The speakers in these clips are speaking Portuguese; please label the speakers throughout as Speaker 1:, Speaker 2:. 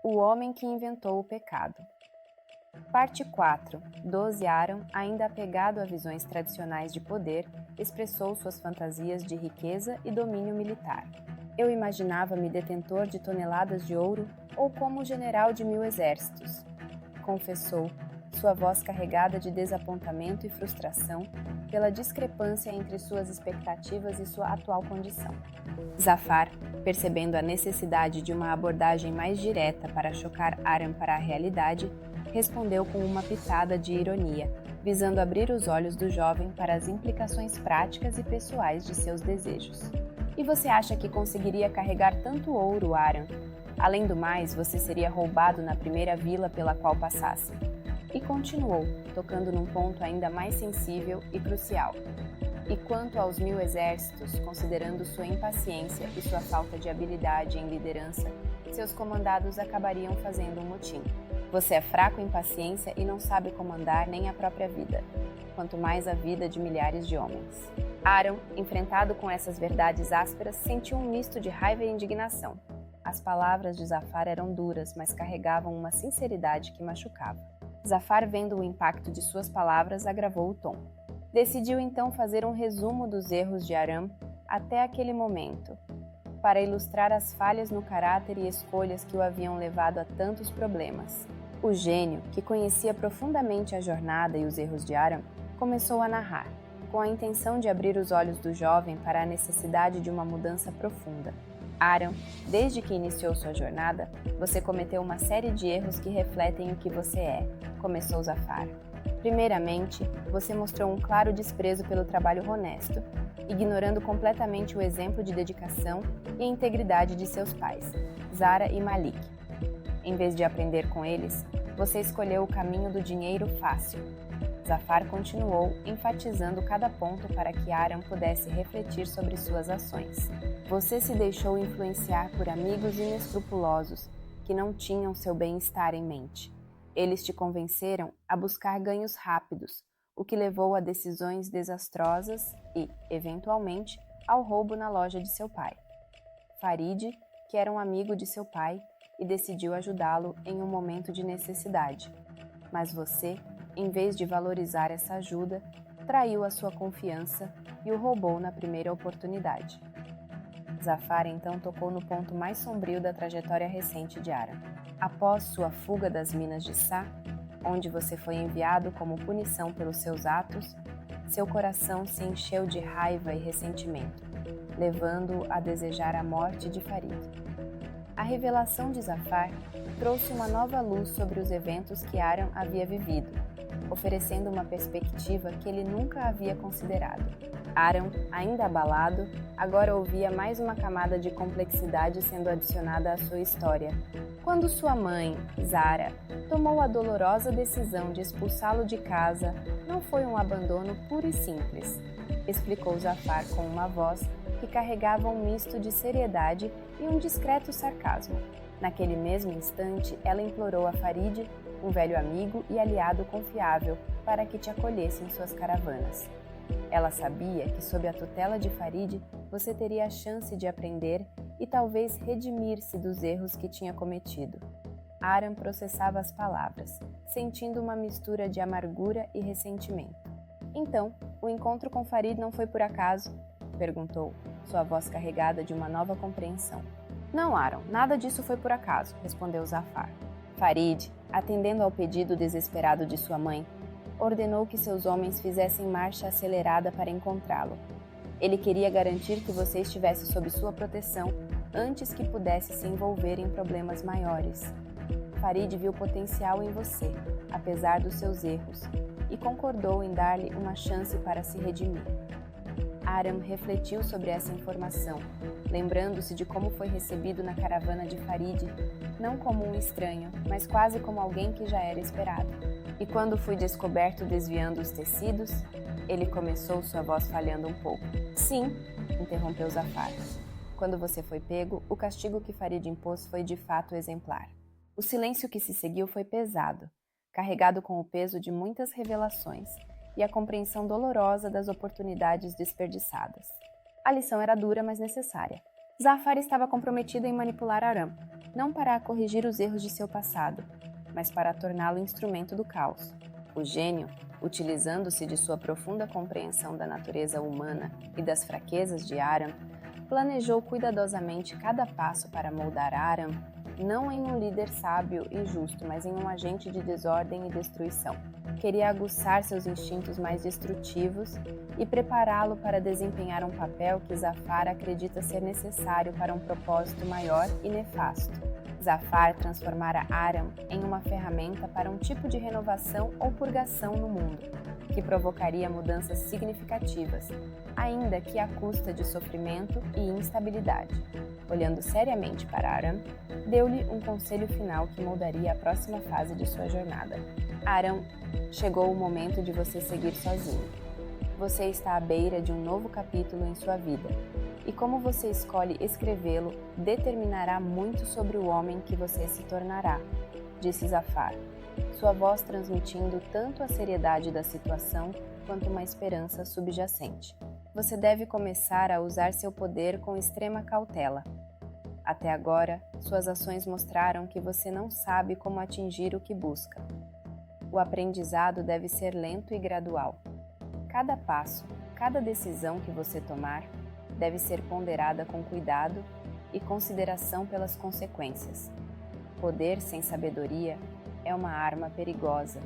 Speaker 1: O homem que inventou o pecado. Parte 4. 12 Aram, ainda apegado a visões tradicionais de poder, expressou suas fantasias de riqueza e domínio militar. Eu imaginava-me detentor de toneladas de ouro ou como general de 1000 exércitos, confessou, sua voz carregada de desapontamento e frustração pela discrepância entre suas expectativas e sua atual condição. Zafar, percebendo a necessidade de uma abordagem mais direta para chocar Aram para a realidade, respondeu com uma pitada de ironia, visando abrir os olhos do jovem para as implicações práticas e pessoais de seus desejos. E você acha que conseguiria carregar tanto ouro, Aram? Além do mais, você seria roubado na primeira vila pela qual passasse. E continuou, tocando num ponto ainda mais sensível e crucial. E quanto aos 1000 exércitos, considerando sua impaciência e sua falta de habilidade em liderança, seus comandados acabariam fazendo um motim. Você é fraco em paciência e não sabe comandar nem a própria vida, quanto mais a vida de milhares de homens. Aram, enfrentado com essas verdades ásperas, sentiu um misto de raiva e indignação. As palavras de Zafar eram duras, mas carregavam uma sinceridade que machucava. Zafar, vendo o impacto de suas palavras, agravou o tom. Decidiu então fazer um resumo dos erros de Aram até aquele momento, para ilustrar as falhas no caráter e escolhas que o haviam levado a tantos problemas. O gênio, que conhecia profundamente a jornada e os erros de Aram, começou a narrar, com a intenção de abrir os olhos do jovem para a necessidade de uma mudança profunda. Aram, desde que iniciou sua jornada, você cometeu uma série de erros que refletem o que você é, começou Zafar. Primeiramente, você mostrou um claro desprezo pelo trabalho honesto, ignorando completamente o exemplo de dedicação e integridade de seus pais, Zara e Malik. Em vez de aprender com eles, você escolheu o caminho do dinheiro fácil. Zafar continuou, enfatizando cada ponto para que Aram pudesse refletir sobre suas ações. Você se deixou influenciar por amigos inescrupulosos que não tinham seu bem-estar em mente. Eles te convenceram a buscar ganhos rápidos, o que levou a decisões desastrosas e, eventualmente, ao roubo na loja de seu pai. Farid, que era um amigo de seu pai, e decidiu ajudá-lo em um momento de necessidade. Mas você, em vez de valorizar essa ajuda, traiu a sua confiança e o roubou na primeira oportunidade. Zafar então tocou no ponto mais sombrio da trajetória recente de Aram. Após sua fuga das minas de Sá, onde você foi enviado como punição pelos seus atos, seu coração se encheu de raiva e ressentimento, levando-o a desejar a morte de Farid. A revelação de Zafar trouxe uma nova luz sobre os eventos que Aram havia vivido, oferecendo uma perspectiva que ele nunca havia considerado. Aram, ainda abalado, agora ouvia mais uma camada de complexidade sendo adicionada à sua história. Quando sua mãe, Zara, tomou a dolorosa decisão de expulsá-lo de casa, não foi um abandono puro e simples, explicou Zafar com uma voz que carregava um misto de seriedade e um discreto sarcasmo. Naquele mesmo instante, ela implorou a Farid, um velho amigo e aliado confiável, para que te acolhesse em suas caravanas. Ela sabia que, sob a tutela de Farid, você teria a chance de aprender e talvez redimir-se dos erros que tinha cometido. Aram processava as palavras, sentindo uma mistura de amargura e ressentimento. Então, o encontro com Farid não foi por acaso? Perguntou, sua voz carregada de uma nova compreensão. Não, Aram, nada disso foi por acaso, respondeu Zafar. Farid, atendendo ao pedido desesperado de sua mãe, ordenou que seus homens fizessem marcha acelerada para encontrá-lo. Ele queria garantir que você estivesse sob sua proteção antes que pudesse se envolver em problemas maiores. Farid viu potencial em você, apesar dos seus erros, e concordou em dar-lhe uma chance para se redimir. Aram refletiu sobre essa informação, lembrando-se de como foi recebido na caravana de Farid, não como um estranho, mas quase como alguém que já era esperado. E quando fui descoberto desviando os tecidos, ele começou, sua voz falhando um pouco. Sim, interrompeu Zafar. Quando você foi pego, o castigo que Farid impôs foi de fato exemplar. O silêncio que se seguiu foi pesado, carregado com o peso de muitas revelações e a compreensão dolorosa das oportunidades desperdiçadas. A lição era dura, mas necessária. Zafar estava comprometido em manipular Aram, não para corrigir os erros de seu passado, mas para torná-lo instrumento do caos. O gênio, utilizando-se de sua profunda compreensão da natureza humana e das fraquezas de Aram, planejou cuidadosamente cada passo para moldar Aram, não em um líder sábio e justo, mas em um agente de desordem e destruição. Queria aguçar seus instintos mais destrutivos e prepará-lo para desempenhar um papel que Zafar acredita ser necessário para um propósito maior e nefasto. Zafar transformara Aram em uma ferramenta para um tipo de renovação ou purgação no mundo, que provocaria mudanças significativas, ainda que à custa de sofrimento e instabilidade. Olhando seriamente para Aram, deu-lhe um conselho final que moldaria a próxima fase de sua jornada. Aram, chegou o momento de você seguir sozinho. Você está à beira de um novo capítulo em sua vida, e como você escolhe escrevê-lo determinará muito sobre o homem que você se tornará, disse Zafar, sua voz transmitindo tanto a seriedade da situação quanto uma esperança subjacente. Você deve começar a usar seu poder com extrema cautela. Até agora, suas ações mostraram que você não sabe como atingir o que busca. O aprendizado deve ser lento e gradual. Cada passo, cada decisão que você tomar, deve ser ponderada com cuidado e consideração pelas consequências. Poder sem sabedoria é uma arma perigosa,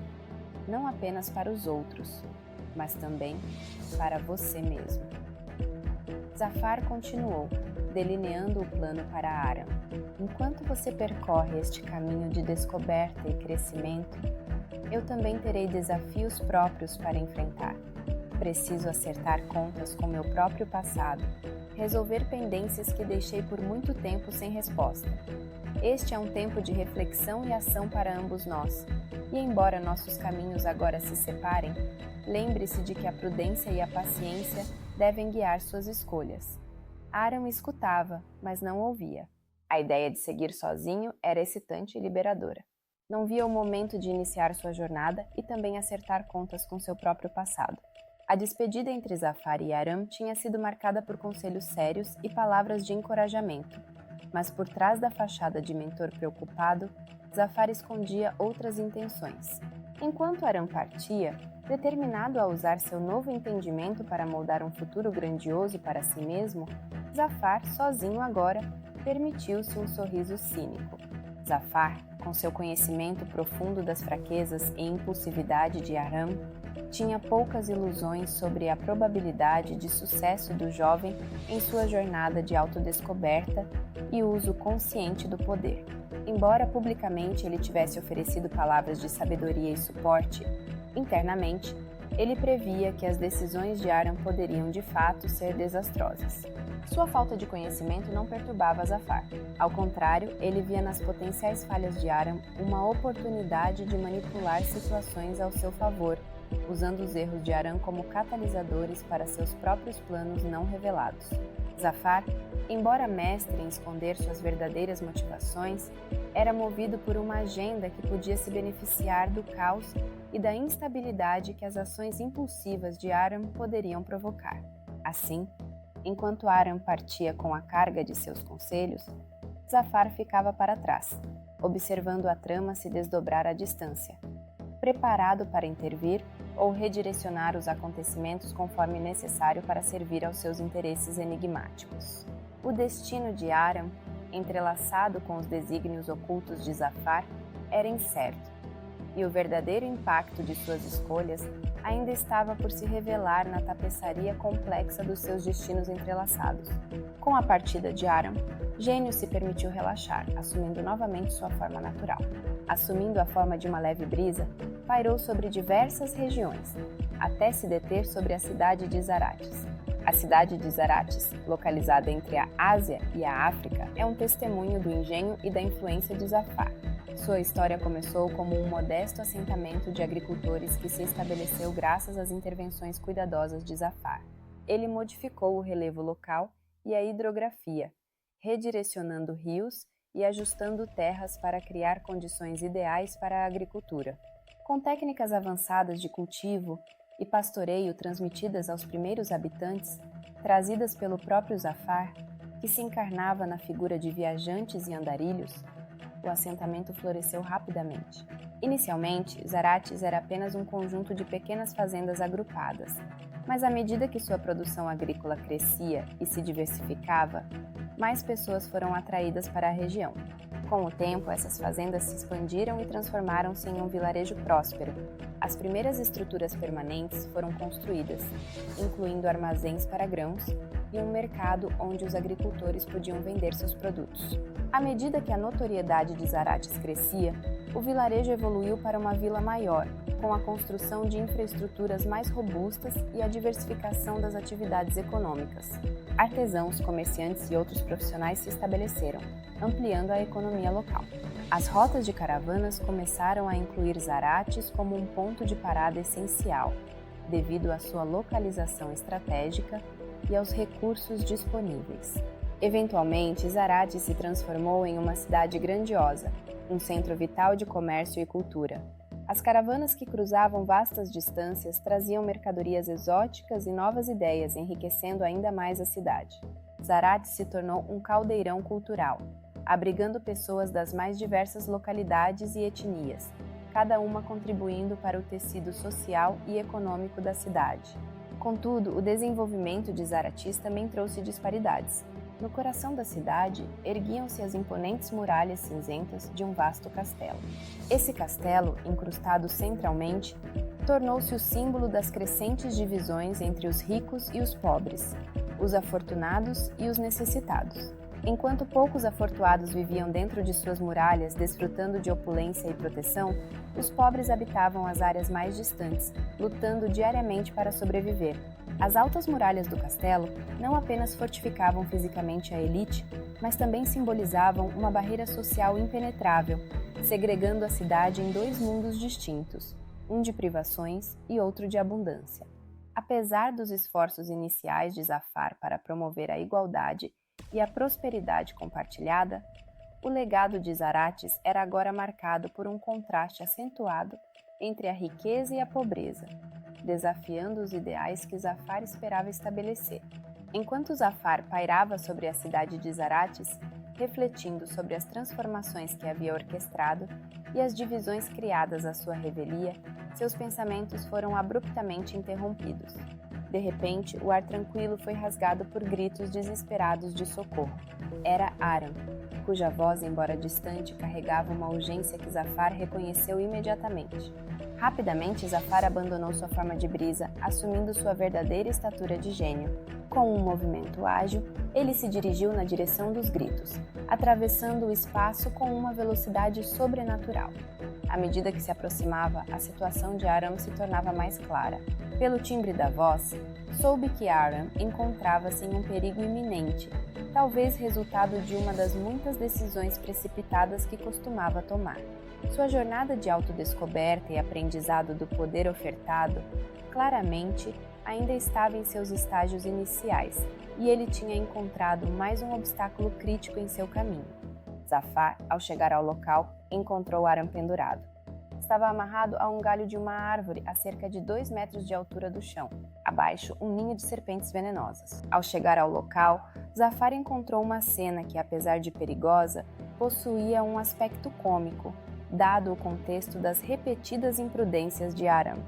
Speaker 1: não apenas para os outros, mas também para você mesmo. Zafar continuou, delineando o plano para Aram. Enquanto você percorre este caminho de descoberta e crescimento, eu também terei desafios próprios para enfrentar. Preciso acertar contas com meu próprio passado, resolver pendências que deixei por muito tempo sem resposta. Este é um tempo de reflexão e ação para ambos nós, e embora nossos caminhos agora se separem, lembre-se de que a prudência e a paciência devem guiar suas escolhas. Aram escutava, mas não ouvia. A ideia de seguir sozinho era excitante e liberadora. Não via o momento de iniciar sua jornada e também acertar contas com seu próprio passado. A despedida entre Zafar e Aram tinha sido marcada por conselhos sérios e palavras de encorajamento, mas por trás da fachada de mentor preocupado, Zafar escondia outras intenções. Enquanto Aram partia, determinado a usar seu novo entendimento para moldar um futuro grandioso para si mesmo, Zafar, sozinho agora, permitiu-se um sorriso cínico. Zafar, com seu conhecimento profundo das fraquezas e impulsividade de Aram, tinha poucas ilusões sobre a probabilidade de sucesso do jovem em sua jornada de autodescoberta e uso consciente do poder. Embora publicamente ele tivesse oferecido palavras de sabedoria e suporte, internamente, ele previa que as decisões de Aram poderiam de fato ser desastrosas. Sua falta de conhecimento não perturbava Zafar. Ao contrário, ele via nas potenciais falhas de Aram uma oportunidade de manipular situações ao seu favor, usando os erros de Aram como catalisadores para seus próprios planos não revelados. Zafar, embora mestre em esconder suas verdadeiras motivações, era movido por uma agenda que podia se beneficiar do caos e da instabilidade que as ações impulsivas de Aram poderiam provocar. Assim, enquanto Aram partia com a carga de seus conselhos, Zafar ficava para trás, observando a trama se desdobrar à distância, preparado para intervir ou redirecionar os acontecimentos conforme necessário para servir aos seus interesses enigmáticos. O destino de Aram, entrelaçado com os desígnios ocultos de Zafar, era incerto, e o verdadeiro impacto de suas escolhas ainda estava por se revelar na tapeçaria complexa dos seus destinos entrelaçados. Com a partida de Aram, Gênio se permitiu relaxar, assumindo novamente sua forma natural. Assumindo a forma de uma leve brisa, pairou sobre diversas regiões, até se deter sobre a cidade de Zarates. A cidade de Zarates, localizada entre a Ásia e a África, é um testemunho do engenho e da influência de Zafar. Sua história começou como um modesto assentamento de agricultores que se estabeleceu graças às intervenções cuidadosas de Zafar. Ele modificou o relevo local e a hidrografia, redirecionando rios e ajustando terras para criar condições ideais para a agricultura. Com técnicas avançadas de cultivo e pastoreio transmitidas aos primeiros habitantes, trazidas pelo próprio Zafar, que se encarnava na figura de viajantes e andarilhos, o assentamento floresceu rapidamente. Inicialmente, Zarates era apenas um conjunto de pequenas fazendas agrupadas, mas à medida que sua produção agrícola crescia e se diversificava, mais pessoas foram atraídas para a região. Com o tempo, essas fazendas se expandiram e transformaram-se em um vilarejo próspero. As primeiras estruturas permanentes foram construídas, incluindo armazéns para grãos e um mercado onde os agricultores podiam vender seus produtos. À medida que a notoriedade de Zarates crescia, o vilarejo evoluiu para uma vila maior, com a construção de infraestruturas mais robustas e a diversificação das atividades econômicas. Artesãos, comerciantes e outros profissionais se estabeleceram, ampliando a economia local. As rotas de caravanas começaram a incluir Zarates como um ponto de parada essencial, devido à sua localização estratégica e aos recursos disponíveis. Eventualmente, Zarates se transformou em uma cidade grandiosa, um centro vital de comércio e cultura. As caravanas que cruzavam vastas distâncias traziam mercadorias exóticas e novas ideias, enriquecendo ainda mais a cidade. Zarates se tornou um caldeirão cultural, abrigando pessoas das mais diversas localidades e etnias, cada uma contribuindo para o tecido social e econômico da cidade. Contudo, o desenvolvimento de Zarates também trouxe disparidades. No coração da cidade, erguiam-se as imponentes muralhas cinzentas de um vasto castelo. Esse castelo, incrustado centralmente, tornou-se o símbolo das crescentes divisões entre os ricos e os pobres, os afortunados e os necessitados. Enquanto poucos afortunados viviam dentro de suas muralhas, desfrutando de opulência e proteção, os pobres habitavam as áreas mais distantes, lutando diariamente para sobreviver. As altas muralhas do castelo não apenas fortificavam fisicamente a elite, mas também simbolizavam uma barreira social impenetrável, segregando a cidade em dois mundos distintos, um de privações e outro de abundância. Apesar dos esforços iniciais de Zafar para promover a igualdade e a prosperidade compartilhada, o legado de Zarates era agora marcado por um contraste acentuado entre a riqueza e a pobreza, desafiando os ideais que Zafar esperava estabelecer. Enquanto Zafar pairava sobre a cidade de Zarates, refletindo sobre as transformações que havia orquestrado e as divisões criadas à sua revelia, seus pensamentos foram abruptamente interrompidos. De repente, o ar tranquilo foi rasgado por gritos desesperados de socorro. Era Aram, cuja voz, embora distante, carregava uma urgência que Zafar reconheceu imediatamente. Rapidamente, Zafar abandonou sua forma de brisa, assumindo sua verdadeira estatura de gênio. Com um movimento ágil, ele se dirigiu na direção dos gritos, atravessando o espaço com uma velocidade sobrenatural. À medida que se aproximava, a situação de Aram se tornava mais clara. Pelo timbre da voz, soube que Aram encontrava-se em um perigo iminente, talvez resultado de uma das muitas decisões precipitadas que costumava tomar. Sua jornada de autodescoberta e aprendizado do poder ofertado, claramente, ainda estava em seus estágios iniciais, e ele tinha encontrado mais um obstáculo crítico em seu caminho. Zafar, ao chegar ao local, encontrou Aram pendurado. Estava amarrado a um galho de uma árvore a cerca de 2 metros de altura do chão. Abaixo, um ninho de serpentes venenosas. Ao chegar ao local, Zafar encontrou uma cena que, apesar de perigosa, possuía um aspecto cômico, dado o contexto das repetidas imprudências de Aram.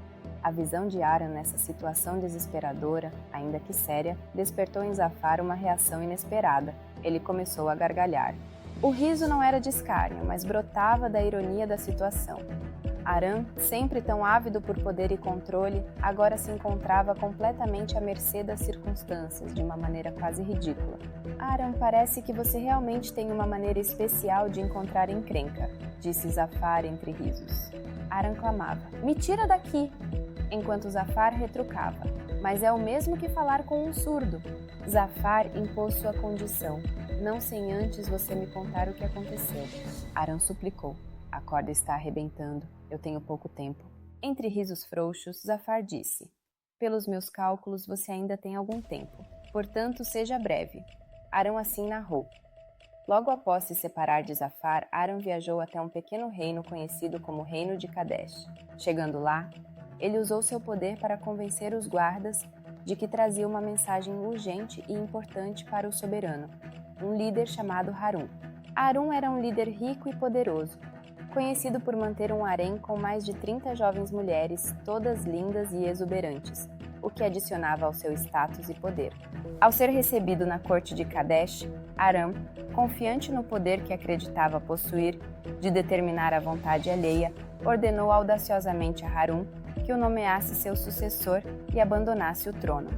Speaker 1: A visão de Aram nessa situação desesperadora, ainda que séria, despertou em Zafar uma reação inesperada. Ele começou a gargalhar. O riso não era de escárnio, mas brotava da ironia da situação. Aram, sempre tão ávido por poder e controle, agora se encontrava completamente à mercê das circunstâncias, de uma maneira quase ridícula. Aram, parece que você realmente tem uma maneira especial de encontrar encrenca, disse Zafar entre risos. Aram clamava, me tira daqui! Enquanto Zafar retrucava, mas é o mesmo que falar com um surdo. Zafar impôs sua condição, não sem antes você me contar o que aconteceu. Aram suplicou. A corda está arrebentando, eu tenho pouco tempo. Entre risos frouxos, Zafar disse, pelos meus cálculos você ainda tem algum tempo, portanto seja breve. Aram assim narrou. Logo após se separar de Zafar, Aram viajou até um pequeno reino conhecido como Reino de Kadesh. Chegando lá, ele usou seu poder para convencer os guardas de que trazia uma mensagem urgente e importante para o soberano. um líder chamado Harun. Harun era um líder rico e poderoso, conhecido por manter um harém com mais de 30 jovens mulheres, todas lindas e exuberantes, o que adicionava ao seu status e poder. Ao ser recebido na corte de Kadesh, Aram, confiante no poder que acreditava possuir de determinar a vontade alheia, ordenou audaciosamente a Harun que o nomeasse seu sucessor e abandonasse o trono.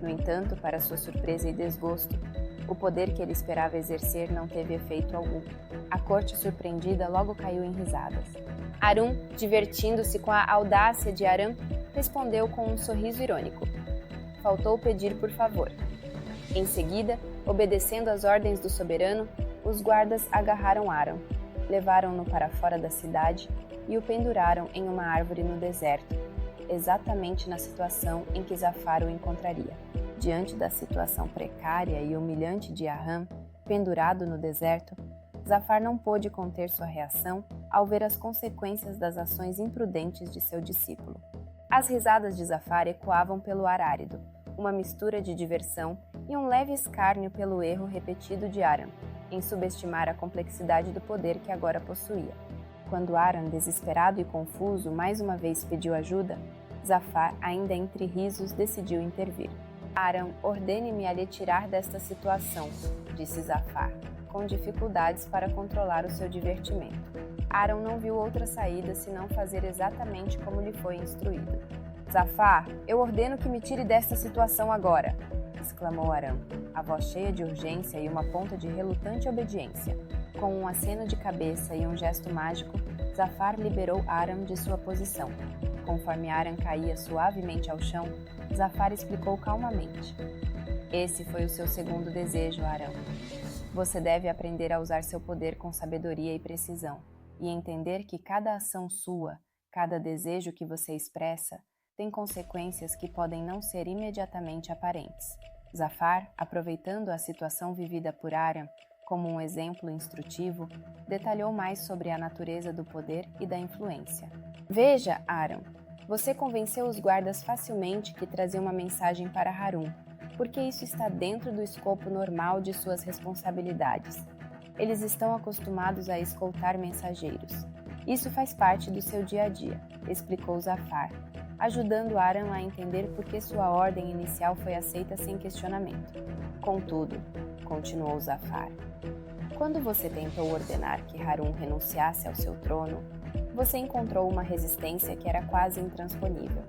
Speaker 1: No entanto, para sua surpresa e desgosto, o poder que ele esperava exercer não teve efeito algum. A corte, surpreendida, logo caiu em risadas. Harun, divertindo-se com a audácia de Aram, respondeu com um sorriso irônico. Faltou pedir por favor. Em seguida, obedecendo às ordens do soberano, os guardas agarraram Aram, levaram-no para fora da cidade e o penduraram em uma árvore no deserto, exatamente na situação em que Zafar o encontraria. Diante da situação precária e humilhante de Aram, pendurado no deserto, Zafar não pôde conter sua reação ao ver as consequências das ações imprudentes de seu discípulo. As risadas de Zafar ecoavam pelo ar árido, uma mistura de diversão e um leve escárnio pelo erro repetido de Aram, em subestimar a complexidade do poder que agora possuía. Quando Aram, desesperado e confuso, mais uma vez pediu ajuda, Zafar, ainda entre risos, decidiu intervir. Aram, ordene-me a lhe tirar desta situação, disse Zafar, com dificuldades para controlar o seu divertimento. Aram não viu outra saída senão fazer exatamente como lhe foi instruído. Zafar, eu ordeno que me tire desta situação agora, exclamou Aram, a voz cheia de urgência e uma ponta de relutante obediência. Com um aceno de cabeça e um gesto mágico, Zafar liberou Aram de sua posição. Conforme Aram caía suavemente ao chão, Zafar explicou calmamente. Esse foi o seu segundo desejo, Aram. Você deve aprender a usar seu poder com sabedoria e precisão, e entender que cada ação sua, cada desejo que você expressa, tem consequências que podem não ser imediatamente aparentes. Zafar, aproveitando a situação vivida por Aram como um exemplo instrutivo, detalhou mais sobre a natureza do poder e da influência. Veja, Aram, você convenceu os guardas facilmente que trazia uma mensagem para Harun, porque isso está dentro do escopo normal de suas responsabilidades. Eles estão acostumados a escoltar mensageiros. Isso faz parte do seu dia a dia, explicou Zafar, ajudando Aram a entender por que sua ordem inicial foi aceita sem questionamento. Contudo, continuou Zafar, quando você tentou ordenar que Harun renunciasse ao seu trono, você encontrou uma resistência que era quase intransponível.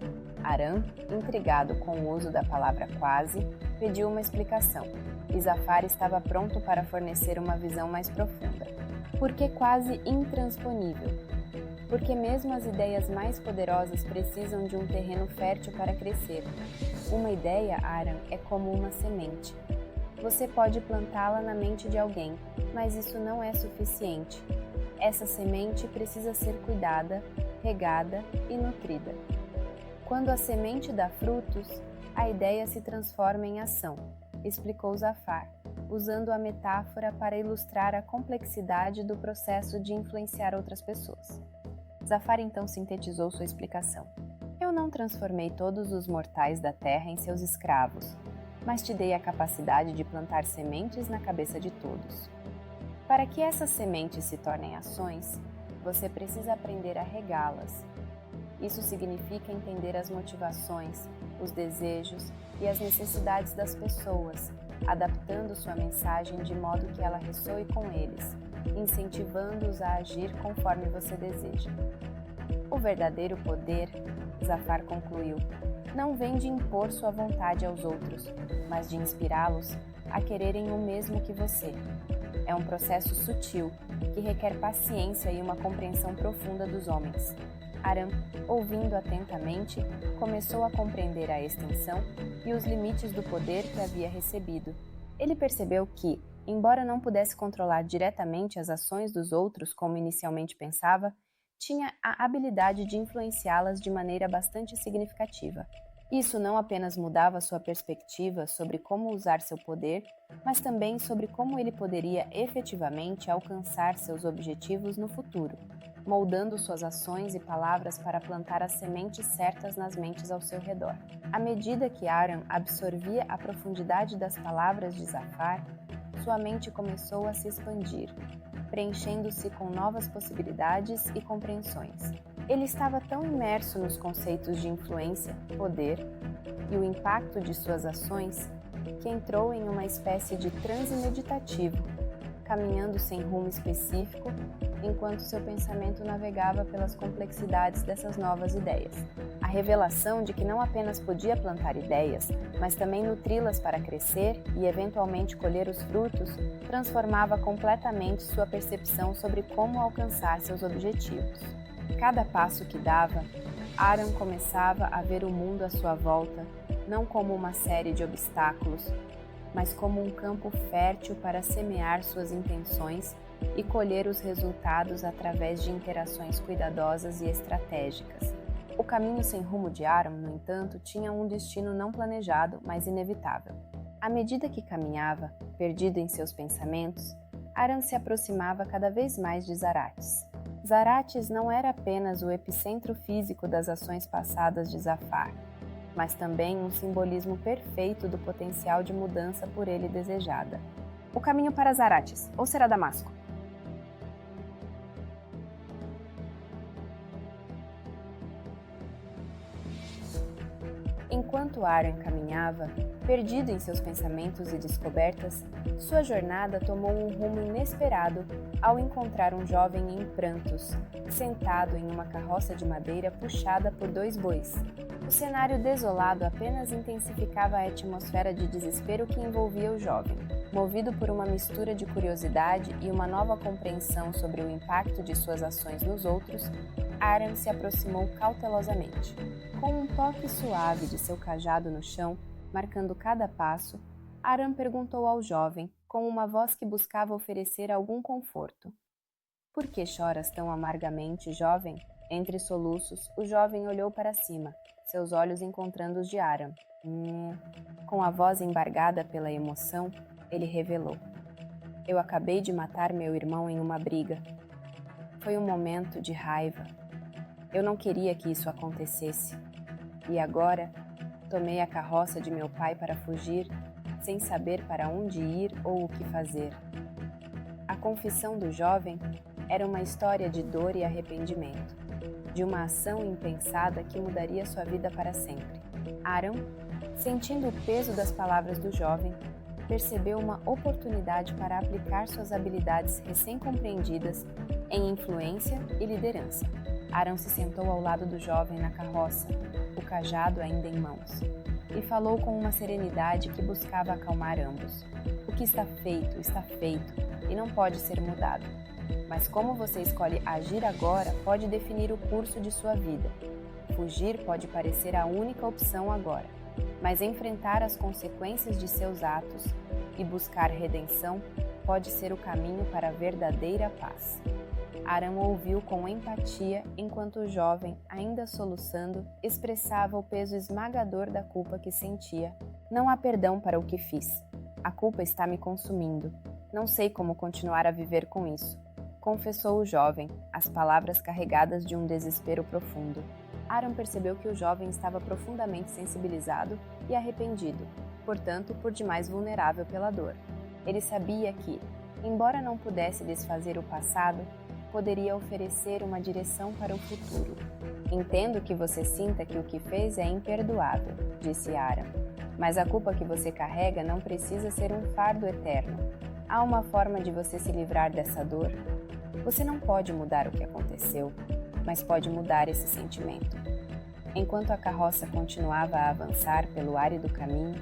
Speaker 1: Aram, intrigado com o uso da palavra quase, pediu uma explicação, e Zafar estava pronto para fornecer uma visão mais profunda. Por que quase intransponível? Porque mesmo as ideias mais poderosas precisam de um terreno fértil para crescer. Uma ideia, Aram, é como uma semente. Você pode plantá-la na mente de alguém, mas isso não é suficiente. Essa semente precisa ser cuidada, regada e nutrida. Quando a semente dá frutos, a ideia se transforma em ação, explicou Zafar, usando a metáfora para ilustrar a complexidade do processo de influenciar outras pessoas. Zafar então sintetizou sua explicação. Eu não transformei todos os mortais da terra em seus escravos, mas te dei a capacidade de plantar sementes na cabeça de todos. Para que essas sementes se tornem ações, você precisa aprender a regá-las. Isso significa entender as motivações, os desejos e as necessidades das pessoas, adaptando sua mensagem de modo que ela ressoe com eles, incentivando-os a agir conforme você deseja. O verdadeiro poder, Zafar concluiu, não vem de impor sua vontade aos outros, mas de inspirá-los a quererem o mesmo que você. É um processo sutil, que requer paciência e uma compreensão profunda dos homens. Aram, ouvindo atentamente, começou a compreender a extensão e os limites do poder que havia recebido. Ele percebeu que, embora não pudesse controlar diretamente as ações dos outros como inicialmente pensava, tinha a habilidade de influenciá-las de maneira bastante significativa. Isso não apenas mudava sua perspectiva sobre como usar seu poder, mas também sobre como ele poderia efetivamente alcançar seus objetivos no futuro, moldando suas ações e palavras para plantar as sementes certas nas mentes ao seu redor. À medida que Aram absorvia a profundidade das palavras de Zafar, sua mente começou a se expandir, preenchendo-se com novas possibilidades e compreensões. Ele estava tão imerso nos conceitos de influência, poder e o impacto de suas ações que entrou em uma espécie de transe meditativo, caminhando sem rumo específico, enquanto seu pensamento navegava pelas complexidades dessas novas ideias. A revelação de que não apenas podia plantar ideias, mas também nutri-las para crescer e eventualmente colher os frutos, transformava completamente sua percepção sobre como alcançar seus objetivos. Cada passo que dava, Aaron começava a ver o mundo à sua volta não como uma série de obstáculos, mas como um campo fértil para semear suas intenções e colher os resultados através de interações cuidadosas e estratégicas. O caminho sem rumo de Aaron, no entanto, tinha um destino não planejado, mas inevitável. À medida que caminhava, perdido em seus pensamentos, Aaron se aproximava cada vez mais de Zarates. Zarates não era apenas o epicentro físico das ações passadas de Zafar, mas também um simbolismo perfeito do potencial de mudança por ele desejada. O caminho para Zarates, ou será Damasco? Enquanto Aaron caminhava, perdido em seus pensamentos e descobertas, sua jornada tomou um rumo inesperado ao encontrar um jovem em prantos, sentado em uma carroça de madeira puxada por 2 bois. O cenário desolado apenas intensificava a atmosfera de desespero que envolvia o jovem. Movido por uma mistura de curiosidade e uma nova compreensão sobre o impacto de suas ações nos outros, Aaron se aproximou cautelosamente. Com um toque suave de seu cajado no chão, marcando cada passo, Aaron perguntou ao jovem, com uma voz que buscava oferecer algum conforto: "Por que choras tão amargamente, jovem?" Entre soluços, o jovem olhou para cima, seus olhos encontrando os de Aaron. Com a voz embargada pela emoção, ele revelou: "Eu acabei de matar meu irmão em uma briga. Foi um momento de raiva. Eu não queria que isso acontecesse. E agora, tomei a carroça de meu pai para fugir, sem saber para onde ir ou o que fazer." A confissão do jovem era uma história de dor e arrependimento, de uma ação impensada que mudaria sua vida para sempre. Aaron, sentindo o peso das palavras do jovem, percebeu uma oportunidade para aplicar suas habilidades recém-compreendidas em influência e liderança. Aaron se sentou ao lado do jovem na carroça, o cajado ainda em mãos, e falou com uma serenidade que buscava acalmar ambos. "O que está feito e não pode ser mudado. Mas como você escolhe agir agora pode definir o curso de sua vida. Fugir pode parecer a única opção agora, mas enfrentar as consequências de seus atos e buscar redenção pode ser o caminho para a verdadeira paz." Aaron ouviu com empatia enquanto o jovem, ainda soluçando, expressava o peso esmagador da culpa que sentia. "Não há perdão para o que fiz. A culpa está me consumindo. Não sei como continuar a viver com isso", confessou o jovem, as palavras carregadas de um desespero profundo. Aaron percebeu que o jovem estava profundamente sensibilizado e arrependido, portanto, por demais vulnerável pela dor. Ele sabia que, embora não pudesse desfazer o passado, poderia oferecer uma direção para o futuro. "Entendo que você sinta que o que fez é imperdoável", disse Aaron, "mas a culpa que você carrega não precisa ser um fardo eterno. Há uma forma de você se livrar dessa dor. Você não pode mudar o que aconteceu, mas pode mudar esse sentimento." Enquanto a carroça continuava a avançar pelo árido caminho,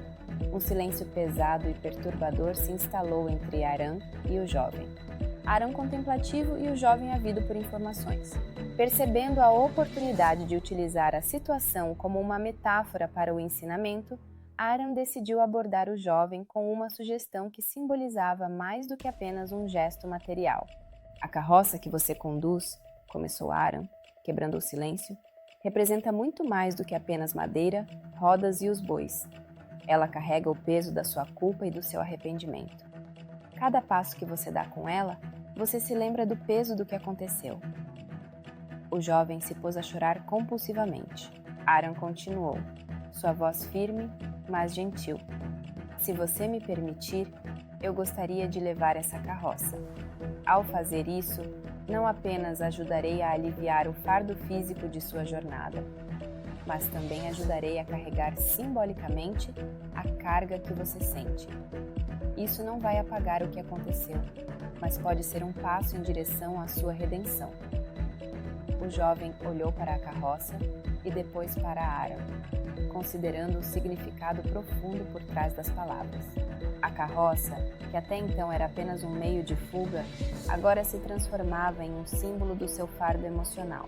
Speaker 1: um silêncio pesado e perturbador se instalou entre Aaron e o jovem. Aaron contemplativo e o jovem ávido por informações. Percebendo a oportunidade de utilizar a situação como uma metáfora para o ensinamento, Aaron decidiu abordar o jovem com uma sugestão que simbolizava mais do que apenas um gesto material. "A carroça que você conduz", começou Aaron, quebrando o silêncio, "representa muito mais do que apenas madeira, rodas e os bois. Ela carrega o peso da sua culpa e do seu arrependimento. Cada passo que você dá com ela, você se lembra do peso do que aconteceu." O jovem se pôs a chorar compulsivamente. Aaron continuou, sua voz firme, mas gentil: "Se você me permitir, Eu gostaria de levar essa carroça. Ao fazer isso, não apenas ajudarei a aliviar o fardo físico de sua jornada, mas também ajudarei a carregar simbolicamente a carga que você sente. Isso não vai apagar o que aconteceu, mas pode ser um passo em direção à sua redenção. O jovem olhou para a carroça e depois para Aram, considerando o significado profundo por trás das palavras. A carroça, que até então era apenas um meio de fuga, agora se transformava em um símbolo do seu fardo emocional.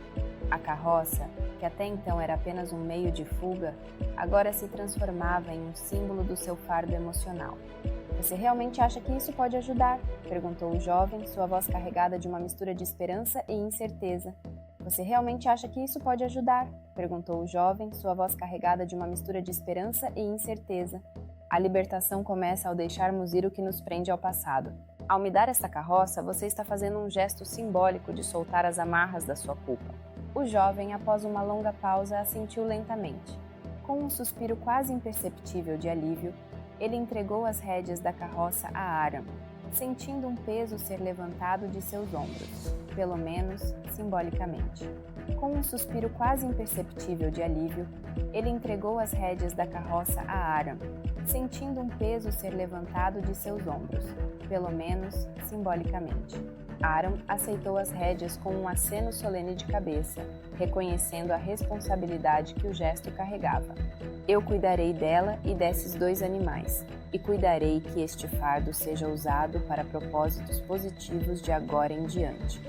Speaker 1: A carroça, que até então era apenas um meio de fuga, agora se transformava em um símbolo do seu fardo emocional. Você realmente acha que isso pode ajudar? Perguntou o jovem, sua voz carregada de uma mistura de esperança e incerteza. Você realmente acha que isso pode ajudar? Perguntou o jovem, sua voz carregada de uma mistura de esperança e incerteza. A libertação começa ao deixarmos ir o que nos prende ao passado. Ao me dar esta carroça, você está fazendo um gesto simbólico de soltar as amarras da sua culpa. O jovem, após uma longa pausa, assentiu lentamente. Com um suspiro quase imperceptível de alívio, ele entregou as rédeas da carroça a Aram, sentindo um peso ser levantado de seus ombros, pelo menos simbolicamente. Com um suspiro quase imperceptível de alívio, ele entregou as rédeas da carroça a Aram, sentindo um peso ser levantado de seus ombros, pelo menos simbolicamente. Aram aceitou as rédeas com um aceno solene de cabeça, reconhecendo a responsabilidade que o gesto carregava. Eu cuidarei dela e desses 2 animais, e cuidarei que este fardo seja usado para propósitos positivos de agora em diante.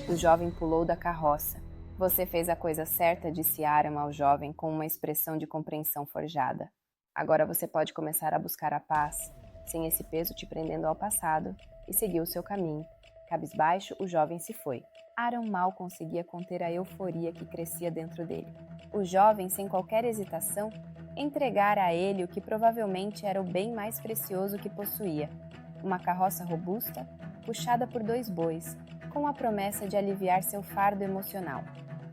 Speaker 1: O jovem pulou da carroça. Você fez a coisa certa, disse Aram ao jovem com uma expressão de compreensão forjada. Agora você pode começar a buscar a paz, sem esse peso te prendendo ao passado, e seguir o seu caminho. Cabisbaixo, o jovem se foi. Aram mal conseguia conter a euforia que crescia dentro dele. O jovem, sem qualquer hesitação, entregara a ele o que provavelmente era o bem mais precioso que possuía: uma carroça robusta, puxada por 2 bois, com a promessa de aliviar seu fardo emocional.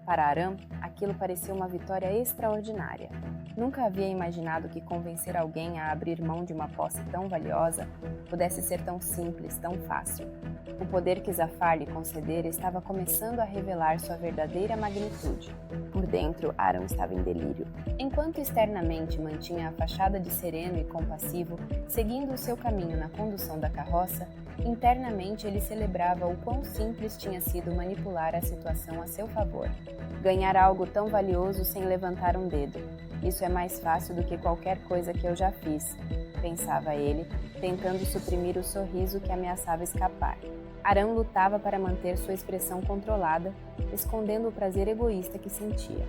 Speaker 1: Para Aram, aquilo parecia uma vitória extraordinária. Nunca havia imaginado que convencer alguém a abrir mão de uma posse tão valiosa pudesse ser tão simples, tão fácil. O poder que Zafar lhe concedera estava começando a revelar sua verdadeira magnitude. Por dentro, Aram estava em delírio. Enquanto externamente mantinha a fachada de sereno e compassivo, seguindo o seu caminho na condução da carroça, internamente ele celebrava o quão simples tinha sido manipular a situação a seu favor. Ganhar algo tão valioso sem levantar um dedo. Isso é mais fácil do que qualquer coisa que eu já fiz, pensava ele, tentando suprimir o sorriso que ameaçava escapar. Aram lutava para manter sua expressão controlada, escondendo o prazer egoísta que sentia.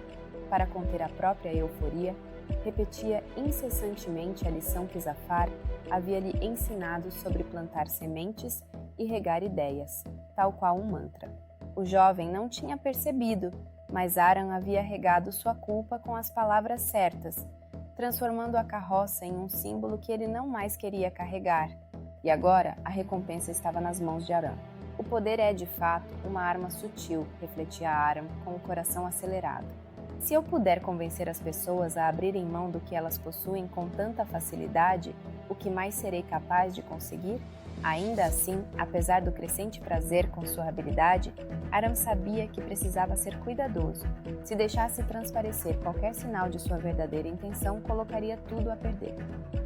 Speaker 1: Para conter a própria euforia, repetia incessantemente a lição que Zafar havia lhe ensinado sobre plantar sementes e regar ideias, tal qual um mantra. O jovem não tinha percebido, mas Aram havia regado sua culpa com as palavras certas, transformando a carroça em um símbolo que ele não mais queria carregar. E agora a recompensa estava nas mãos de Aram. O poder é, de fato, uma arma sutil, refletia Aram com o coração acelerado. Se eu puder convencer as pessoas a abrirem mão do que elas possuem com tanta facilidade, o que mais serei capaz de conseguir? Ainda assim, apesar do crescente prazer com sua habilidade, Aram sabia que precisava ser cuidadoso. Se deixasse transparecer qualquer sinal de sua verdadeira intenção, colocaria tudo a perder.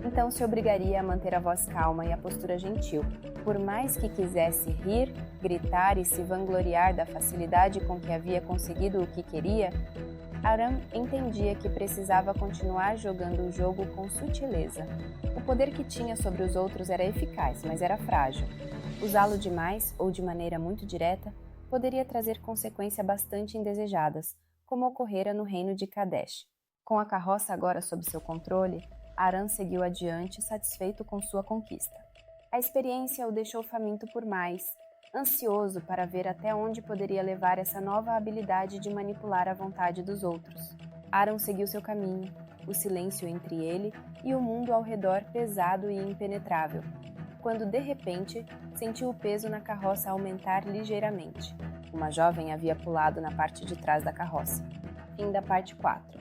Speaker 1: Então se obrigaria a manter a voz calma e a postura gentil. Por mais que quisesse rir, gritar e se vangloriar da facilidade com que havia conseguido o que queria, Aram entendia que precisava continuar jogando o jogo com sutileza. O poder que tinha sobre os outros era eficaz, mas era frágil. Usá-lo demais, ou de maneira muito direta, poderia trazer consequências bastante indesejadas, como ocorrera no reino de Kadesh. Com a carroça agora sob seu controle, Aram seguiu adiante, satisfeito com sua conquista. A experiência o deixou faminto por mais, ansioso para ver até onde poderia levar essa nova habilidade de manipular a vontade dos outros. Aram seguiu seu caminho, o silêncio entre ele e o mundo ao redor pesado e impenetrável, quando de repente sentiu o peso na carroça aumentar ligeiramente. Uma jovem havia pulado na parte de trás da carroça. Fim da parte 4.